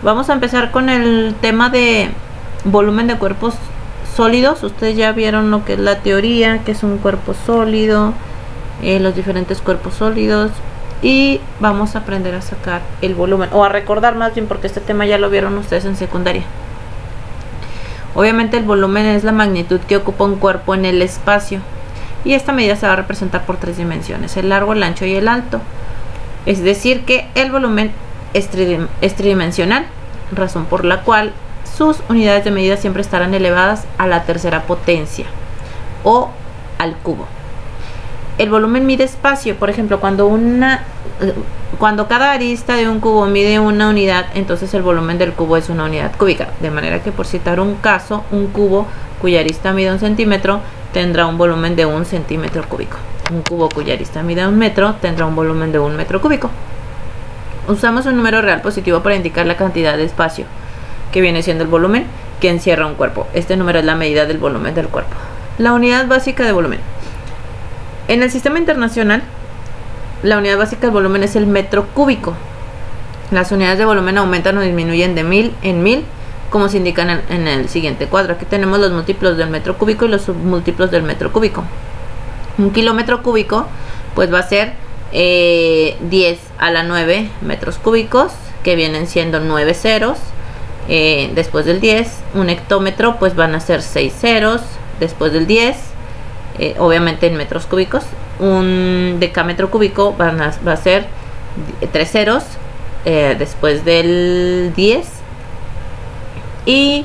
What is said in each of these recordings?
Vamos a empezar con el tema de volumen de cuerpos sólidos. Ustedes ya vieron lo que es la teoría, que es un cuerpo sólido, los diferentes cuerpos sólidos, y vamos a aprender a sacar el volumen, o a recordar más bien, porque este tema ya lo vieron ustedes en secundaria. Obviamente el volumen es la magnitud que ocupa un cuerpo en el espacio, y esta medida se va a representar por tres dimensiones: el largo, el ancho y el alto. Es decir que el volumen es tridimensional, razón por la cual sus unidades de medida siempre estarán elevadas a la tercera potencia o al cubo. El volumen mide espacio. Por ejemplo, cuando cada arista de un cubo mide una unidad, entonces el volumen del cubo es una unidad cúbica. De manera que, por citar un caso, un cubo cuya arista mide 1 centímetro tendrá un volumen de 1 centímetro cúbico. Un cubo cuya arista mide 1 metro tendrá un volumen de 1 metro cúbico. Usamos un número real positivo para indicar la cantidad de espacio, que viene siendo el volumen que encierra un cuerpo. Este número es la medida del volumen del cuerpo. La unidad básica de volumen. En el sistema internacional, la unidad básica de volumen es el metro cúbico. Las unidades de volumen aumentan o disminuyen de 1000 en 1000, como se indican en el siguiente cuadro. Aquí tenemos los múltiplos del metro cúbico y los submúltiplos del metro cúbico. Un kilómetro cúbico pues va a ser 10 a la 9 metros cúbicos, que vienen siendo 9 ceros. Después del 10, un hectómetro pues van a ser 6 ceros. Después del 10, obviamente en metros cúbicos, un decámetro cúbico va a ser 3 ceros. Después del 10, y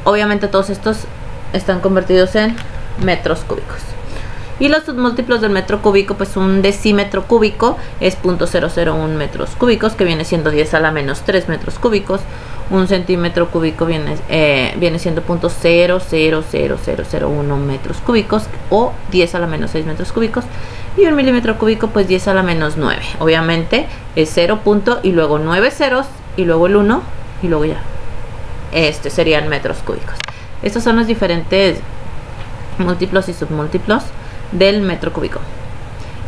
obviamente todos estos están convertidos en metros cúbicos. Y los submúltiplos del metro cúbico, pues un decímetro cúbico es 0.001 metros cúbicos, que viene siendo 10 a la menos 3 metros cúbicos. Un centímetro cúbico viene siendo 0.00001 metros cúbicos, o 10 a la menos 6 metros cúbicos. Y un milímetro cúbico, pues 10 a la menos 9. Obviamente es 0 punto y luego 9 ceros y luego el 1 y luego ya. Serían metros cúbicos. Estos son los diferentes múltiplos y submúltiplos del metro cúbico.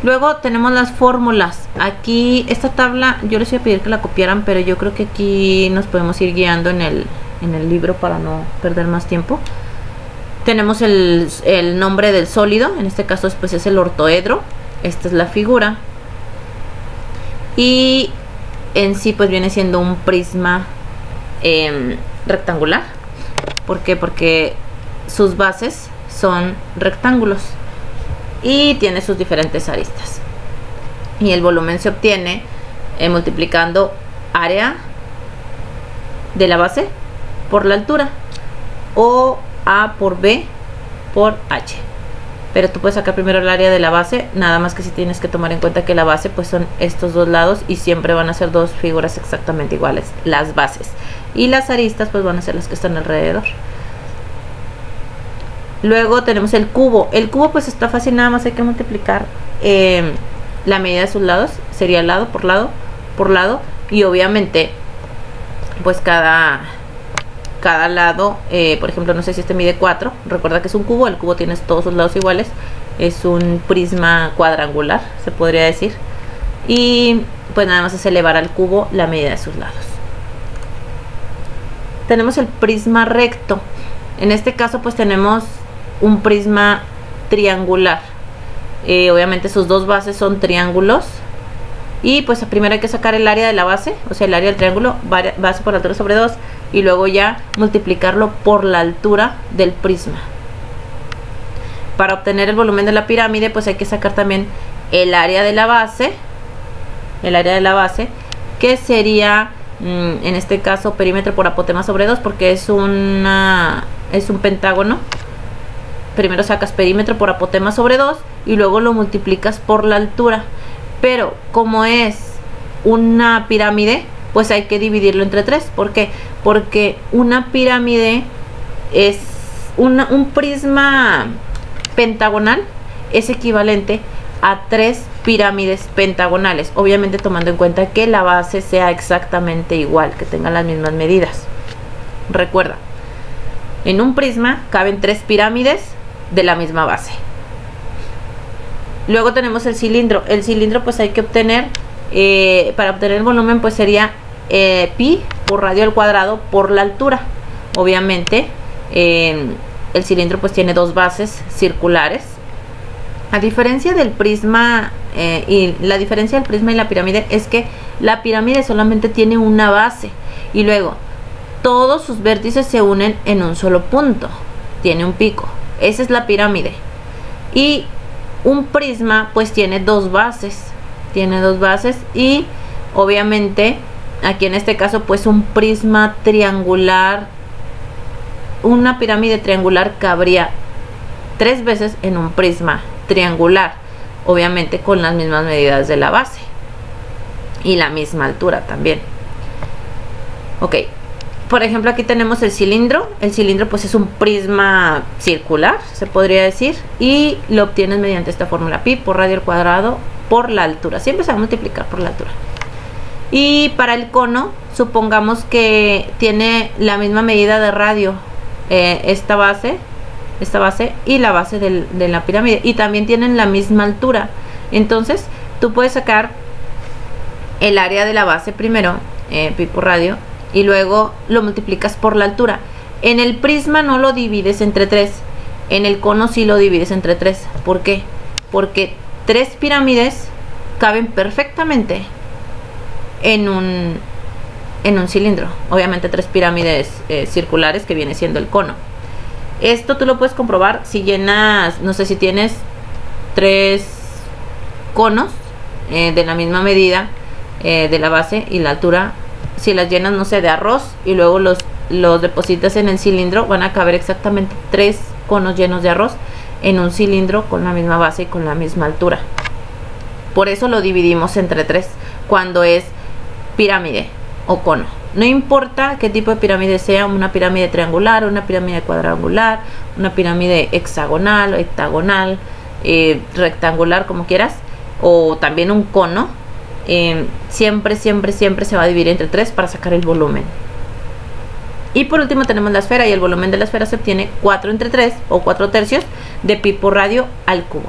Luego tenemos las fórmulas. Aquí esta tabla yo les iba a pedir que la copiaran, pero yo creo que aquí nos podemos ir guiando en el libro para no perder más tiempo. Tenemos el nombre del sólido, en este caso pues es el ortoedro. Esta es la figura, y en sí pues viene siendo un prisma rectangular. ¿Por qué? Porque sus bases son rectángulos y tiene sus diferentes aristas, y el volumen se obtiene multiplicando área de la base por la altura, o A por B por H. Pero tú puedes sacar primero el área de la base, nada más que si tienes que tomar en cuenta que la base pues son estos dos lados, y siempre van a ser dos figuras exactamente iguales, las bases, y las aristas pues van a ser las que están alrededor. Luego tenemos el cubo. El cubo pues está fácil, nada más hay que multiplicar la medida de sus lados, sería lado por lado por lado, y obviamente pues cada lado, por ejemplo, no sé si este mide 4, recuerda que es un cubo, el cubo tiene todos sus lados iguales, es un prisma cuadrangular, se podría decir, y pues nada más es elevar al cubo la medida de sus lados. Tenemos el prisma recto. En este caso pues tenemos un prisma triangular. Obviamente sus dos bases son triángulos, y pues primero hay que sacar el área de la base, o sea el área del triángulo, base por altura sobre 2, y luego ya multiplicarlo por la altura del prisma. Para obtener el volumen de la pirámide pues hay que sacar también el área de la base, que sería en este caso perímetro por apotema sobre 2, porque es un pentágono. Primero sacas perímetro por apotema sobre 2 y luego lo multiplicas por la altura. Pero como es una pirámide, pues hay que dividirlo entre 3. ¿Por qué? Porque una pirámide es un prisma pentagonal, es equivalente a 3 pirámides pentagonales. Obviamente tomando en cuenta que la base sea exactamente igual, que tenga las mismas medidas. Recuerda, en un prisma caben 3 pirámides de la misma base. Luego tenemos el cilindro. El cilindro pues hay que obtener, para obtener el volumen pues sería pi por radio al cuadrado por la altura. Obviamente el cilindro pues tiene dos bases circulares. A diferencia del prisma y la diferencia del prisma y la pirámide es que la pirámide solamente tiene una base y luego todos sus vértices se unen en un solo punto, tiene un pico. Esa es la pirámide. Y un prisma pues tiene dos bases, y obviamente aquí en este caso pues un prisma triangular, una pirámide triangular cabría 3 veces en un prisma triangular, obviamente con las mismas medidas de la base y la misma altura también. Ok, por ejemplo aquí tenemos el cilindro pues es un prisma circular, se podría decir, y lo obtienes mediante esta fórmula: pi por radio al cuadrado por la altura. Siempre se va a multiplicar por la altura. Y para el cono, supongamos que tiene la misma medida de radio, esta base y la base de la pirámide, y también tienen la misma altura. Entonces tú puedes sacar el área de la base primero, pi por radio, y luego lo multiplicas por la altura. En el prisma no lo divides entre 3, en el cono sí lo divides entre 3. ¿Por qué? Porque 3 pirámides caben perfectamente en un cilindro. Obviamente 3 pirámides circulares, que viene siendo el cono. Esto tú lo puedes comprobar si llenas, no sé, si tienes 3 conos de la misma medida de la base y la altura. Si las llenas, no sé, de arroz y luego los depositas en el cilindro, van a caber exactamente 3 conos llenos de arroz en un cilindro con la misma base y con la misma altura. Por eso lo dividimos entre 3 cuando es pirámide o cono. No importa qué tipo de pirámide sea, una pirámide triangular, una pirámide cuadrangular, una pirámide hexagonal, octagonal, rectangular, como quieras, o también un cono. Siempre se va a dividir entre 3 para sacar el volumen. Y por último tenemos la esfera, y el volumen de la esfera se obtiene 4 entre 3 o 4 tercios de pi por radio al cubo.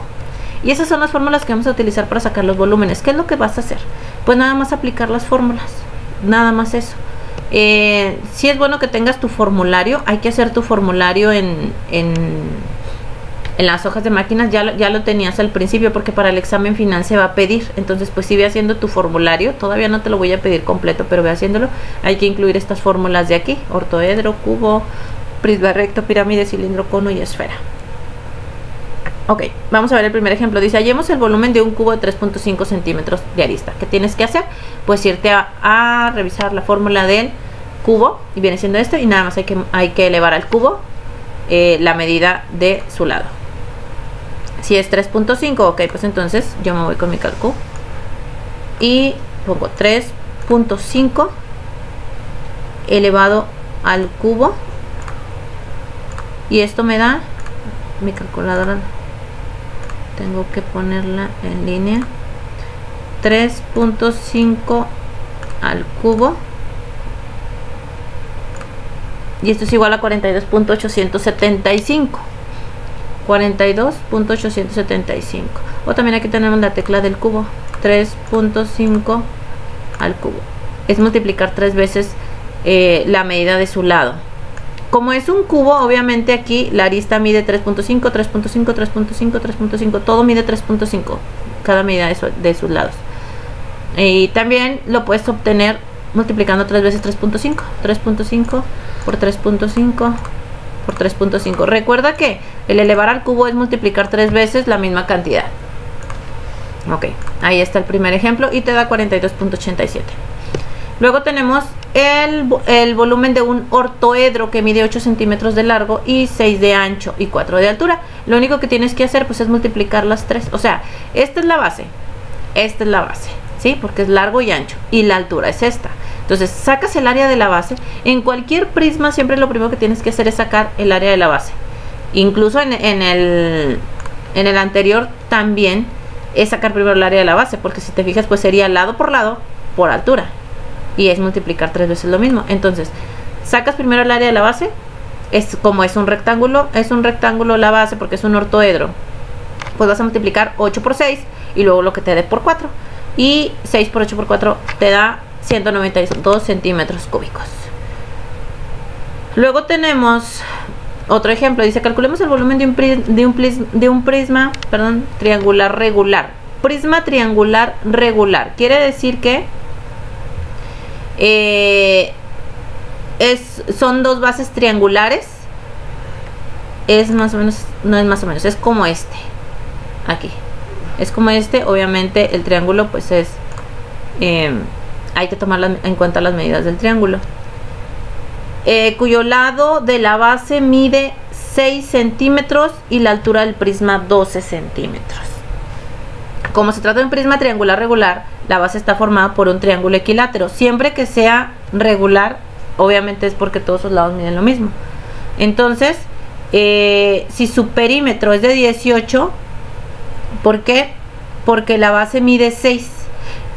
Y esas son las fórmulas que vamos a utilizar para sacar los volúmenes. ¿Qué es lo que vas a hacer? Pues nada más aplicar las fórmulas, nada más eso. Sí es bueno que tengas tu formulario. Hay que hacer tu formulario en las hojas de máquinas. Ya lo tenías al principio, porque para el examen final se va a pedir. Entonces pues sí, ve haciendo tu formulario. Todavía no te lo voy a pedir completo, pero ve haciéndolo. Hay que incluir estas fórmulas de aquí: ortoedro, cubo, prisma recto, pirámide, cilindro, cono y esfera. Ok, vamos a ver el primer ejemplo. Dice: hallemos el volumen de un cubo de 3.5 centímetros de arista. ¿Qué tienes que hacer? Pues irte a revisar la fórmula del cubo, y viene siendo esto, y nada más hay que elevar al cubo la medida de su lado. Si es 3.5, ok, pues entonces yo me voy con mi cálculo y pongo 3.5 elevado al cubo, y esto me da, mi calculadora tengo que ponerla en línea, 3.5 al cubo, y esto es igual a 42.875. 42.875. O también aquí tenemos la tecla del cubo, 3.5 al cubo. Es multiplicar 3 veces la medida de su lado. Como es un cubo, obviamente aquí la arista mide 3.5, 3.5, 3.5, 3.5. Todo mide 3.5, cada medida de sus lados. Y también lo puedes obtener multiplicando 3 veces 3.5. 3.5 por 3.5 por 3.5. Recuerda que el elevar al cubo es multiplicar 3 veces la misma cantidad. Ok, ahí está el primer ejemplo y te da 42.87. Luego tenemos el volumen de un ortoedro que mide 8 centímetros de largo y 6 de ancho y 4 de altura. Lo único que tienes que hacer pues es multiplicar las 3. O sea, esta es la base, ¿sí? Porque es largo y ancho, y la altura es esta. Entonces sacas el área de la base. En cualquier prisma siempre lo primero que tienes que hacer es sacar el área de la base. Incluso en el anterior también es sacar primero el área de la base, porque si te fijas pues sería lado por altura, y es multiplicar 3 veces lo mismo. Entonces sacas primero el área de la base. Como es un rectángulo la base, porque es un ortoedro, pues vas a multiplicar 8 por 6 y luego lo que te dé por 4, y 6 por 8 por 4 te da 192 centímetros cúbicos. Luego tenemos otro ejemplo, dice calculemos el volumen de un prisma triangular regular. Prisma triangular regular quiere decir que son dos bases triangulares. Es más o menos, no es más o menos, es como este. Aquí es como este. Obviamente el triángulo pues es hay que tomar en cuenta las medidas del triángulo, cuyo lado de la base mide 6 centímetros y la altura del prisma 12 centímetros. Como se trata de un prisma triangular regular, la base está formada por un triángulo equilátero. Siempre que sea regular, obviamente es porque todos sus lados miden lo mismo. Entonces, si su perímetro es de 18, ¿por qué? Porque la base mide 6.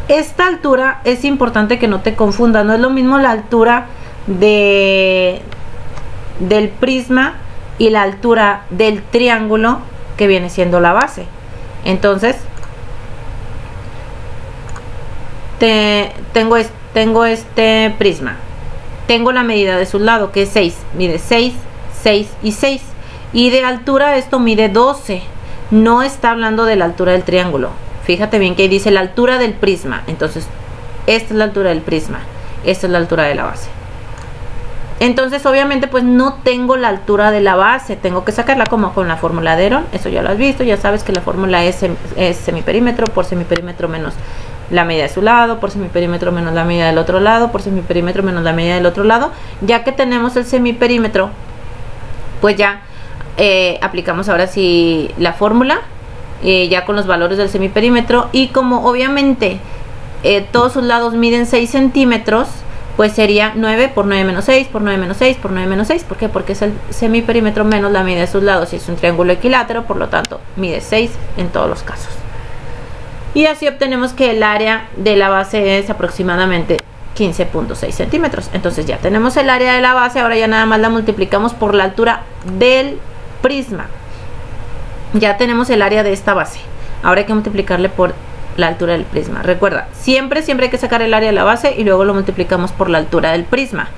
Esta altura es importante que no te confundas. No es lo mismo la altura del prisma y la altura del triángulo que viene siendo la base. Entonces, tengo este prisma. Tengo la medida de su lado, que es 6. Mide 6, 6 y 6. Y de altura esto mide 12. No está hablando de la altura del triángulo. Fíjate bien que ahí dice la altura del prisma. Entonces, esta es la altura del prisma. Esta es la altura de la base. Entonces, obviamente, pues no tengo la altura de la base. Tengo que sacarla como con la fórmula de Heron. Eso ya lo has visto. Ya sabes que la fórmula es semiperímetro por semiperímetro menos la medida de su lado, por semiperímetro menos la medida del otro lado, por semiperímetro menos la medida del otro lado. Ya que tenemos el semiperímetro, pues ya aplicamos ahora sí la fórmula, ya con los valores del semiperímetro. Y como obviamente todos sus lados miden 6 centímetros, pues sería 9 por 9 menos 6 por 9 menos 6 por 9 menos 6. ¿Por qué? Porque es el semiperímetro menos la medida de sus lados y es un triángulo equilátero, por lo tanto mide 6 en todos los casos. Y así obtenemos que el área de la base es aproximadamente 15.6 centímetros. Entonces ya tenemos el área de la base. Ahora ya nada más la multiplicamos por la altura del prisma. Ya tenemos el área de esta base. Ahora hay que multiplicarle por la altura del prisma. Recuerda, siempre hay que sacar el área de la base y luego lo multiplicamos por la altura del prisma.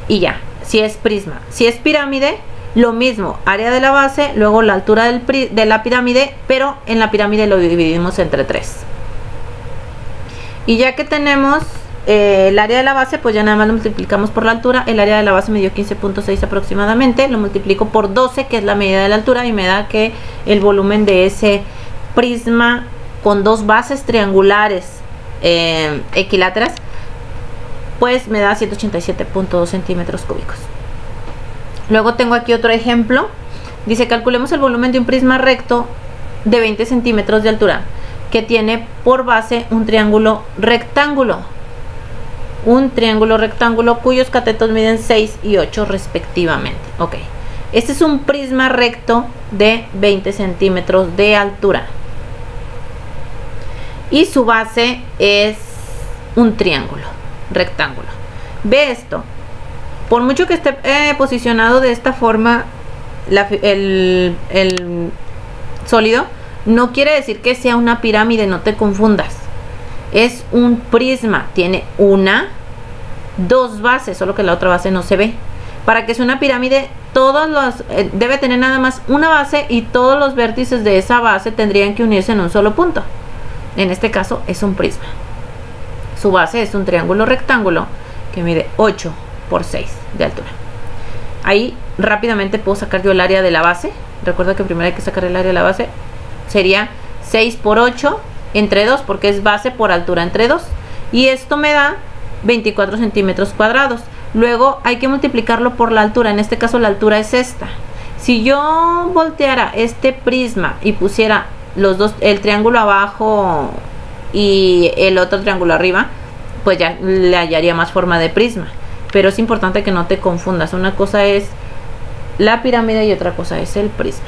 Y ya, si es prisma. Si es pirámide, lo mismo, área de la base, luego la altura de la pirámide, pero en la pirámide lo dividimos entre 3. Y ya que tenemos el área de la base, pues ya nada más lo multiplicamos por la altura. El área de la base me dio 15.6 aproximadamente. Lo multiplico por 12, que es la medida de la altura, y me da que el volumen de ese prisma con dos bases triangulares equiláteras, pues me da 187.2 centímetros cúbicos. Luego tengo aquí otro ejemplo. Dice calculemos el volumen de un prisma recto de 20 centímetros de altura que tiene por base un triángulo rectángulo. Un triángulo rectángulo cuyos catetos miden 6 y 8 respectivamente. Ok, este es un prisma recto de 20 centímetros de altura y su base es un triángulo rectángulo. Ve esto. Por mucho que esté posicionado de esta forma el sólido, no quiere decir que sea una pirámide, no te confundas. Es un prisma, tiene dos bases, solo que la otra base no se ve. Para que sea una pirámide, debe tener nada más una base y todos los vértices de esa base tendrían que unirse en un solo punto. En este caso es un prisma. Su base es un triángulo rectángulo que mide 8 por 6 de altura. Ahí rápidamente puedo sacar yo el área de la base. Recuerda que primero hay que sacar el área de la base. Sería 6 por 8 entre 2, porque es base por altura entre 2. Y esto me da 24 centímetros cuadrados. Luego hay que multiplicarlo por la altura. En este caso la altura es esta. Si yo volteara este prisma y pusiera los dos, el triángulo abajo y el otro triángulo arriba, pues ya le hallaría más forma de prisma. Pero es importante que no te confundas. Una cosa es la pirámide y otra cosa es el prisma.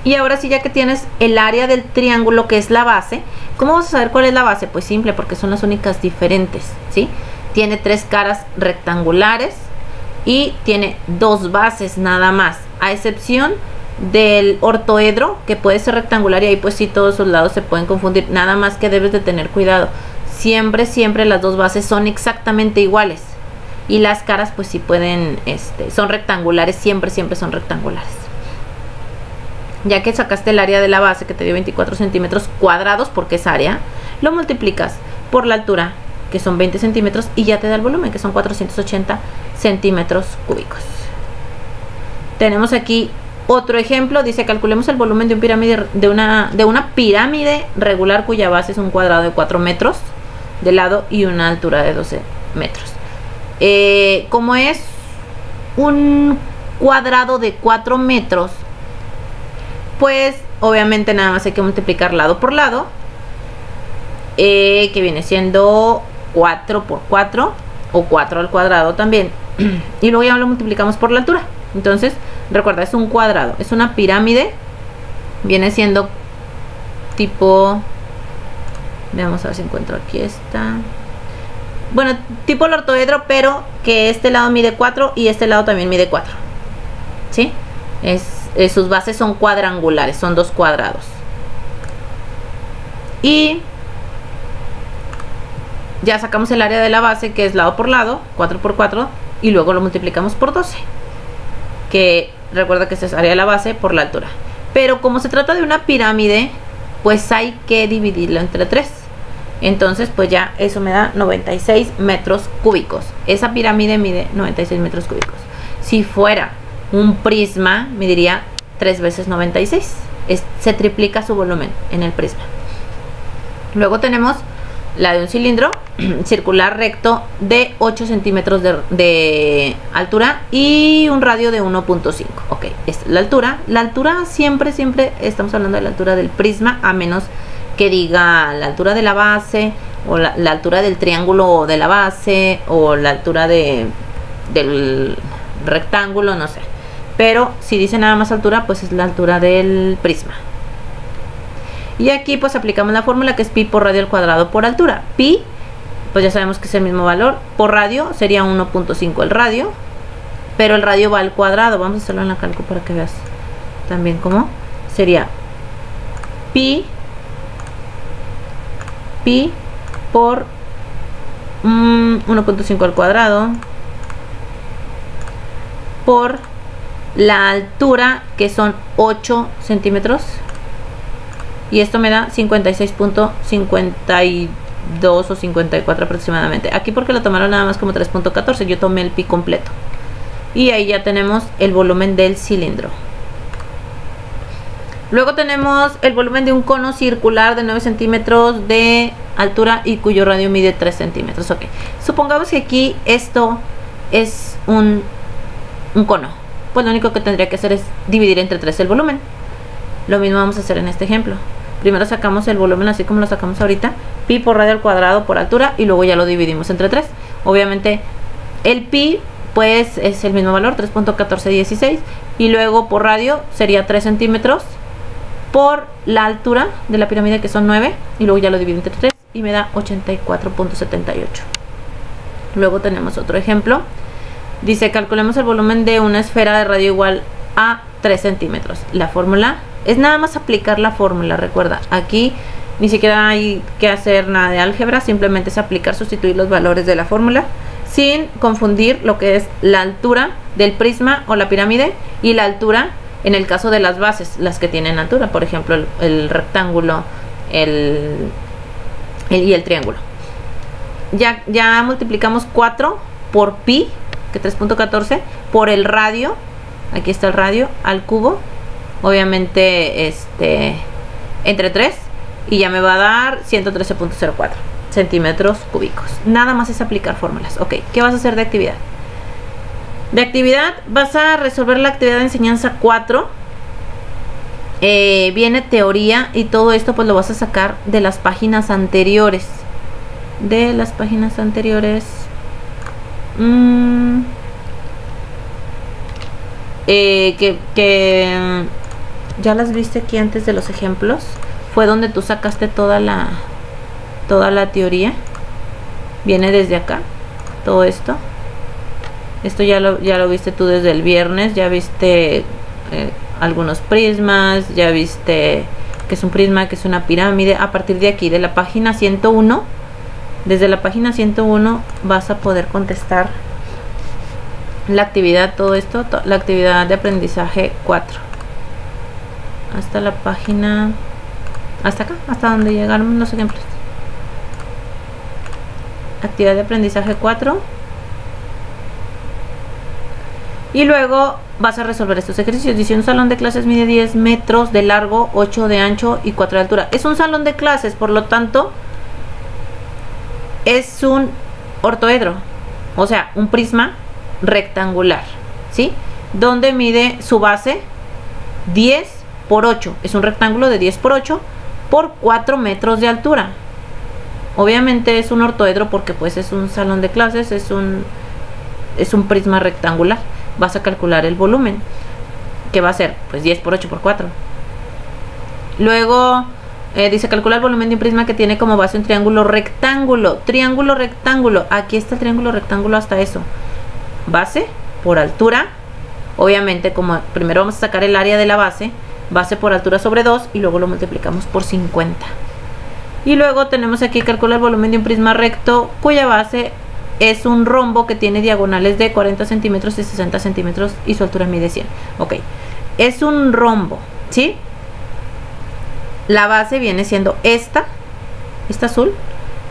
Y ahora sí, ya que tienes el área del triángulo, que es la base, ¿cómo vas a saber cuál es la base? Pues simple, porque son las únicas diferentes, ¿sí? Tiene 3 caras rectangulares y tiene 2 bases nada más, a excepción del ortoedro, que puede ser rectangular y ahí pues sí todos sus lados se pueden confundir. Nada más que debes de tener cuidado. siempre las dos bases son exactamente iguales. Y las caras pues sí pueden, son rectangulares, siempre son rectangulares. Ya que sacaste el área de la base, que te dio 24 centímetros cuadrados, porque es área, lo multiplicas por la altura, que son 20 centímetros, y ya te da el volumen, que son 480 centímetros cúbicos. Tenemos aquí otro ejemplo. Dice: calculemos el volumen de una pirámide regular cuya base es un cuadrado de 4 metros de lado y una altura de 12 metros. Como es un cuadrado de 4 metros, pues obviamente nada más hay que multiplicar lado por lado, que viene siendo 4 por 4 o 4 al cuadrado también, y luego ya lo multiplicamos por la altura. Entonces recuerda, es un cuadrado, es una pirámide, viene siendo tipo, veamos a ver si encuentro aquí esta, bueno, tipo el ortoedro, pero que este lado mide 4 y este lado también mide 4, ¿sí? Sus bases son cuadrangulares, son dos cuadrados. Y ya sacamos el área de la base, que es lado por lado, 4 por 4, y luego lo multiplicamos por 12, que recuerda que esta es área de la base por la altura. Pero como se trata de una pirámide, pues hay que dividirlo entre 3. Entonces pues ya eso me da 96 metros cúbicos. Esa pirámide mide 96 metros cúbicos. Si fuera un prisma, mediría 3 veces 96. Se triplica su volumen en el prisma. Luego tenemos la de un cilindro circular recto de 8 centímetros de altura y un radio de 1.5. Ok, esta es la altura. La altura siempre estamos hablando de la altura del prisma, a menos que diga la altura de la base, o la altura del triángulo de la base, o la altura del rectángulo, no sé. Pero si dice nada más altura, pues es la altura del prisma. Y aquí pues aplicamos la fórmula, que es pi por radio al cuadrado por altura. Pi, pues ya sabemos que es el mismo valor. Por radio sería 1.5 el radio, pero el radio va al cuadrado. Vamos a hacerlo en la calco para que veas también cómo sería. Pi por 1.5 al cuadrado por la altura, que son 8 centímetros, y esto me da 56.52 o 54 aproximadamente. Aquí porque lo tomaron nada más como 3.14, yo tomé el pi completo, y ahí ya tenemos el volumen del cilindro. Luego tenemos el volumen de un cono circular de 9 centímetros de altura y cuyo radio mide 3 centímetros. Ok, supongamos que aquí esto es un cono. Pues lo único que tendría que hacer es dividir entre 3 el volumen. Lo mismo vamos a hacer en este ejemplo. Primero sacamos el volumen así como lo sacamos ahorita, pi por radio al cuadrado por altura, y luego ya lo dividimos entre 3. Obviamente el pi pues es el mismo valor, 3.1416, y luego por radio sería 3 centímetros por la altura de la pirámide, que son 9, y luego ya lo divido entre 3 y me da 84.78. Luego tenemos otro ejemplo. Dice: calculemos el volumen de una esfera de radio igual a 3 centímetros. La fórmula es nada más aplicar la fórmula. Recuerda, aquí ni siquiera hay que hacer nada de álgebra, simplemente es aplicar, sustituir los valores de la fórmula, sin confundir lo que es la altura del prisma o la pirámide y la altura en el caso de las bases, las que tienen altura, por ejemplo el rectángulo y el triángulo. Ya multiplicamos 4 por pi, que 3.14, por el radio, aquí está el radio, al cubo, obviamente entre 3, y ya me va a dar 113.04 centímetros cúbicos. Nada más es aplicar fórmulas. Ok, ¿qué vas a hacer de actividad? De actividad vas a resolver la actividad de enseñanza 4. Viene teoría, y todo esto pues lo vas a sacar de las páginas anteriores. Que ya las viste aquí antes de los ejemplos. Fue donde tú sacaste toda la teoría. Viene desde acá todo esto. Esto ya lo viste tú desde el viernes. Ya viste algunos prismas, ya viste que es un prisma, que es una pirámide. A partir de aquí, de la página 101, Desde la página 101 vas a poder contestar la actividad, todo esto, la actividad de aprendizaje 4. Hasta la página, hasta acá, hasta donde llegaron los ejemplos. Actividad de aprendizaje 4. Y luego vas a resolver estos ejercicios. Dice: un salón de clases mide 10 metros de largo, 8 de ancho y 4 de altura. Es un salón de clases, por lo tanto es un ortoedro, o sea, un prisma rectangular, ¿sí? Donde mide su base 10 por 8. Es un rectángulo de 10 por 8 por 4 metros de altura. Obviamente es un ortoedro porque pues es un salón de clases, es un prisma rectangular. Vas a calcular el volumen, que va a ser pues 10 por 8 por 4. Luego dice: calcula el volumen de un prisma que tiene como base un triángulo rectángulo. Triángulo rectángulo. Aquí está el triángulo rectángulo hasta eso. Base por altura. Obviamente, como primero vamos a sacar el área de la base, base por altura sobre 2 y luego lo multiplicamos por 50. Y luego tenemos aquí: calcula el volumen de un prisma recto cuya base es un rombo que tiene diagonales de 40 centímetros y 60 centímetros y su altura mide 100. Ok, es un rombo, ¿sí? La base viene siendo esta azul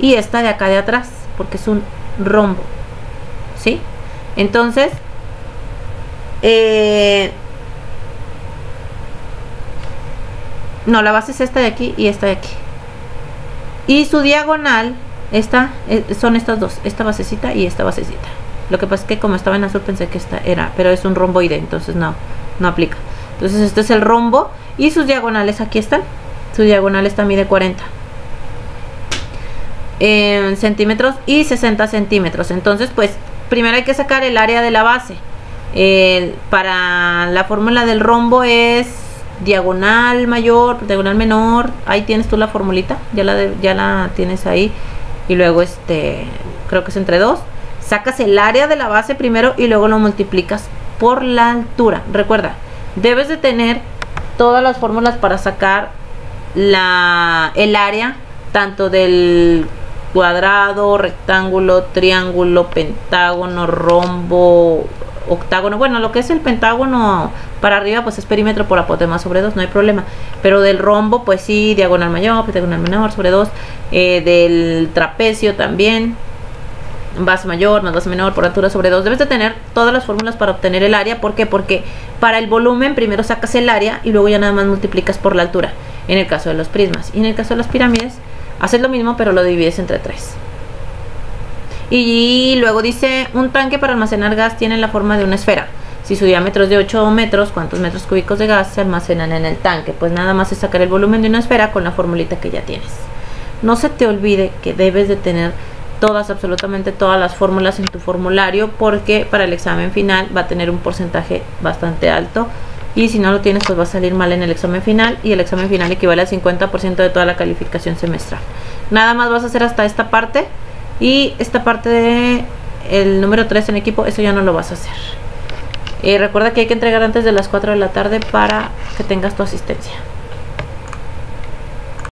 y esta de acá de atrás, porque es un rombo, ¿sí? Entonces no, la base es esta de aquí y esta de aquí, y su diagonal son estas dos, esta basecita y esta basecita. Lo que pasa es que como estaba en azul pensé que esta era, pero es un romboide, entonces no aplica. Entonces este es el rombo y sus diagonales aquí están. Su diagonal esta mide 40 centímetros y 60 centímetros. Entonces pues primero hay que sacar el área de la base. Para la fórmula del rombo es diagonal mayor, diagonal menor. Ahí tienes tú la formulita, ya la tienes ahí. Y luego creo que es entre 2. Sacas el área de la base primero y luego lo multiplicas por la altura. Recuerda, debes de tener todas las fórmulas para sacar el área tanto del cuadrado, rectángulo, triángulo, pentágono, rombo, octágono. Bueno, lo que es el pentágono para arriba pues es perímetro por apotema sobre 2, no hay problema. Pero del rombo pues sí, diagonal mayor, diagonal menor sobre 2. Del trapecio también, base mayor más base menor por altura sobre 2. Debes de tener todas las fórmulas para obtener el área. ¿Por qué? Porque para el volumen primero sacas el área y luego ya nada más multiplicas por la altura, en el caso de los prismas. Y en el caso de las pirámides haces lo mismo, pero lo divides entre 3. Y luego dice: un tanque para almacenar gas tiene la forma de una esfera. Si su diámetro es de 8 metros, ¿cuántos metros cúbicos de gas se almacenan en el tanque? Pues nada más es sacar el volumen de una esfera con la formulita que ya tienes. No se te olvide que debes de tener absolutamente todas las fórmulas en tu formulario, porque para el examen final va a tener un porcentaje bastante alto, y si no lo tienes pues va a salir mal en el examen final, y el examen final equivale al 50% de toda la calificación semestral. Nada más vas a hacer hasta esta parte, y esta parte de el número 3 en equipo, eso ya no lo vas a hacer. Recuerda que hay que entregar antes de las 4 de la tarde para que tengas tu asistencia.